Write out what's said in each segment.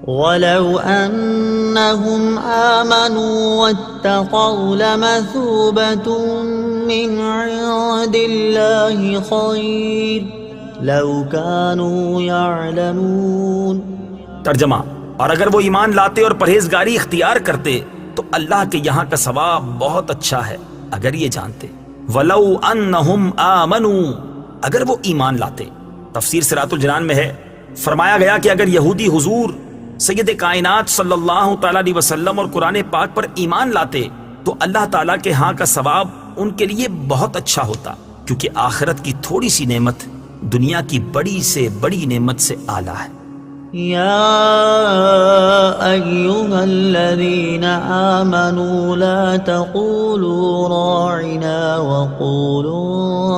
وَلَوْ أَنَّهُمْ آمَنُوا وَاتَّقَوْا لَمَثُوبَةٌ مِّنْ عِندِ اللَّهِ خَيْرٌ لَوْ كَانُوا يَعْلَمُونَ۔ ترجمہ: اور اگر وہ ایمان لاتے اور پرہیزگاری اختیار کرتے تو اللہ کے یہاں کا ثواب بہت اچھا ہے اگر یہ جانتے۔ وَلَوْ أَنَّهُمْ آمَنُوا، اگر وہ ایمان لاتے۔ تفسیر صراط الجنان میں ہے، فرمایا گیا کہ اگر یہودی حضور سید کائنات صلی اللہ تعالیٰ علیہ وسلم اور قرآن پاک پر ایمان لاتے تو اللہ تعالیٰ کے ہاں کا ثواب ان کے لیے بہت اچھا ہوتا، کیونکہ آخرت کی تھوڑی سی نعمت دنیا کی بڑی سے بڑی نعمت سے اعلیٰ ہے۔ یا ایہا الذین آمنوا لا تقولوا راعنا وقولوا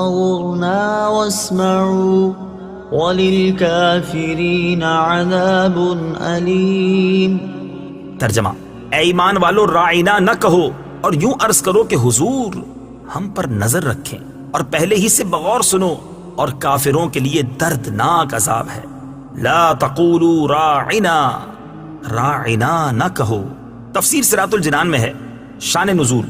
انظرنا واسمعوا وَلِلْكَافِرِينَ عَذَابٌ أَلِيمٌ۔ ترجمہ: اے ایمان والو، راعنا نہ کہو اور یوں عرض کرو کہ حضور ہم پر نظر رکھیں اور پہلے ہی سے بغور سنو، اور کافروں کے لیے دردناک عذاب ہے۔ لا تقولوا راعنا، راعنا نہ کہو۔ تفسیر صراط الجنان میں ہے، شان نزول: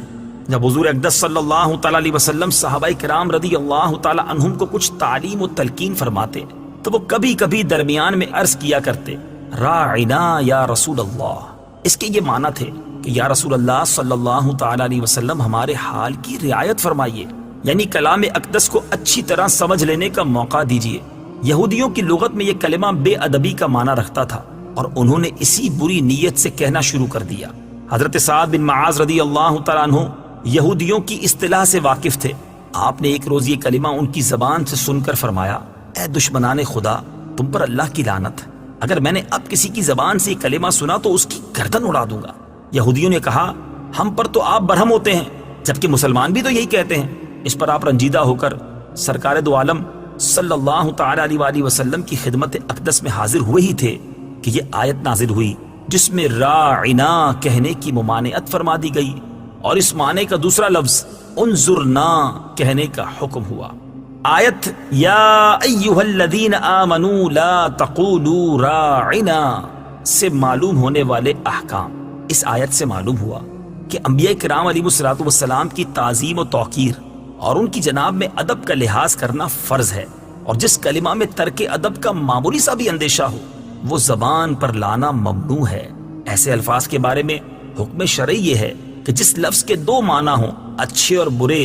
جب حضور اقدس صلی اللہ تعالیٰ علیہ وسلم صحابہ کرام رضی اللہ تعالیٰ عنہم کو کچھ تعلیم و تلقین فرماتے تو وہ کبھی کبھی درمیان میں عرض کیا کرتے، راعنا یا رسول اللہ۔ اس کے یہ معنی تھے کہ یا رسول اللہ صلی اللہ تعالیٰ علیہ وسلم ہمارے حال کی رعایت فرمائیے، یعنی کلام اقدس کو اچھی طرح سمجھ لینے کا موقع دیجیے۔ یہودیوں کی لغت میں یہ کلمہ بے ادبی کا معنی رکھتا تھا اور انہوں نے اسی بری نیت سے کہنا شروع کر دیا۔ حضرت سعد بن معاذ رضی اللہ تعالیٰ عنہ یہودیوں کی اصطلاح سے واقف تھے۔ آپ نے ایک روز یہ کلمہ ان کی زبان سے سن کر فرمایا، اے دشمنان خدا، تم پر اللہ کی لعنت، اگر میں نے اب کسی کی زبان سے یہ کلمہ سنا تو اس کی گردن اڑا دوں گا۔ یہودیوں نے کہا، ہم پر تو آپ برہم ہوتے ہیں، جبکہ مسلمان بھی تو یہی کہتے ہیں۔ اس پر آپ رنجیدہ ہو کر سرکار دو عالم صلی اللہ تعالی علیہ وآلہ وسلم کی خدمت اقدس میں حاضر ہوئے ہی تھے کہ یہ آیت نازل ہوئی جس میں راعنا کہنے کی ممانعت فرما دی گئی اور اس معنی کا دوسرا لفظ انظرنا کہنے کا حکم ہوا۔ آیت یا ایہا الذین آمنوا لا تقولوا راعنا سے معلوم ہونے والے احکام۔ اس آیت سے معلوم ہوا کہ انبیاء کرام علیہ الصلوۃ والسلام کی تعظیم و توقیر اور ان کی جناب میں ادب کا لحاظ کرنا فرض ہے، اور جس کلمہ میں ترک ادب کا معمولی سا بھی اندیشہ ہو وہ زبان پر لانا ممنوع ہے۔ ایسے الفاظ کے بارے میں حکم شرعی یہ ہے کہ جس لفظ کے دو معنی ہوں، اچھے اور برے،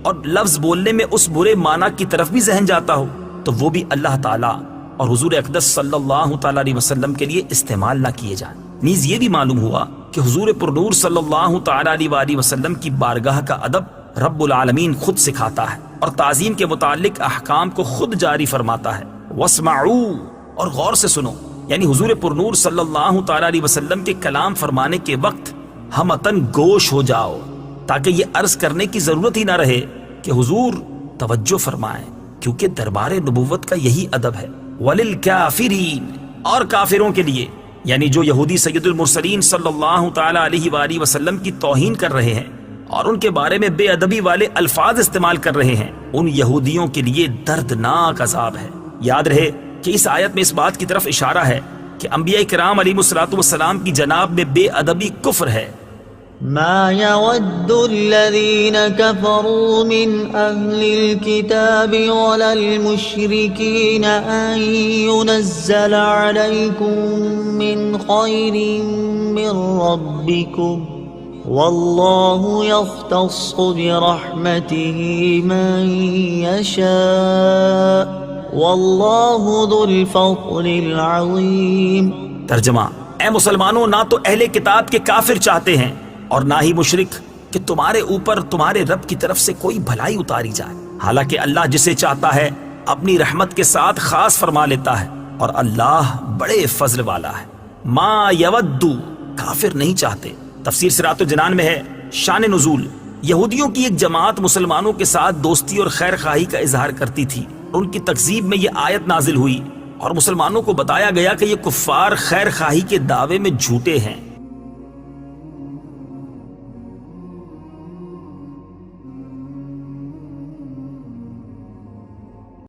اور لفظ بولنے میں اس برے معنی کی طرف بھی ذہن جاتا ہو تو وہ بھی اللہ تعالیٰ اور حضور اقدس صلی اللہ تعالیٰ علیہ وسلم کے لیے استعمال نہ کیے جائیں۔ نیز یہ بھی معلوم ہوا کہ حضور پرنور صلی اللہ تعالیٰ علیہ وآلہ وسلم کی بارگاہ کا ادب رب العالمین خود سکھاتا ہے اور تعظیم کے متعلق احکام کو خود جاری فرماتا ہے۔ واسمعوا، اور غور سے سنو، یعنی حضور پرنور صلی اللہ تعالیٰ علیہ وسلم کے کلام فرمانے کے وقت ہمتن گوش ہو جاؤ، تاکہ یہ عرض کرنے کی ضرورت ہی نہ رہے کہ حضور توجہ فرمائیں، کیونکہ دربار نبوت کا یہی ادب ہے۔ وَلِلْكَافِرِينَ، اور کافروں کے لیے، یعنی جو یہودی سید المرسلین صلی اللہ تعالیٰ علیہ وآلہ وسلم کی توہین کر رہے ہیں اور ان کے بارے میں بے ادبی والے الفاظ استعمال کر رہے ہیں، ان یہودیوں کے لیے دردناک عذاب ہے۔ یاد رہے کہ اس آیت میں اس بات کی طرف اشارہ ہے کہ انبیاء کرام علیہ الصلوۃ والسلام کی جناب میں بے ادبی کفر ہے۔ ما يود الذين كفروا من أهل الكتاب ولا المشركين أن ينزل عليكم من خير من ربكم والله يختص برحمته من يشاء والله ذو الفضل العظيم۔ ترجمہ: اے مسلمانوں، نہ تو اہل کتاب کے کافر چاہتے ہیں اور نہ ہی مشرک کہ تمہارے اوپر تمہارے رب کی طرف سے کوئی بھلائی اتاری جائے، حالانکہ اللہ جسے چاہتا ہے اپنی رحمت کے ساتھ خاص فرما لیتا ہے اور اللہ بڑے فضل والا ہے۔ ما یودو، کافر نہیں چاہتے۔ تفسیر صراط الجنان میں ہے، شان نزول: یہودیوں کی ایک جماعت مسلمانوں کے ساتھ دوستی اور خیر خواہی کا اظہار کرتی تھی، اور ان کی تکذیب میں یہ آیت نازل ہوئی اور مسلمانوں کو بتایا گیا کہ یہ کفار خیر خواہی کے دعوے میں جھوٹے ہیں۔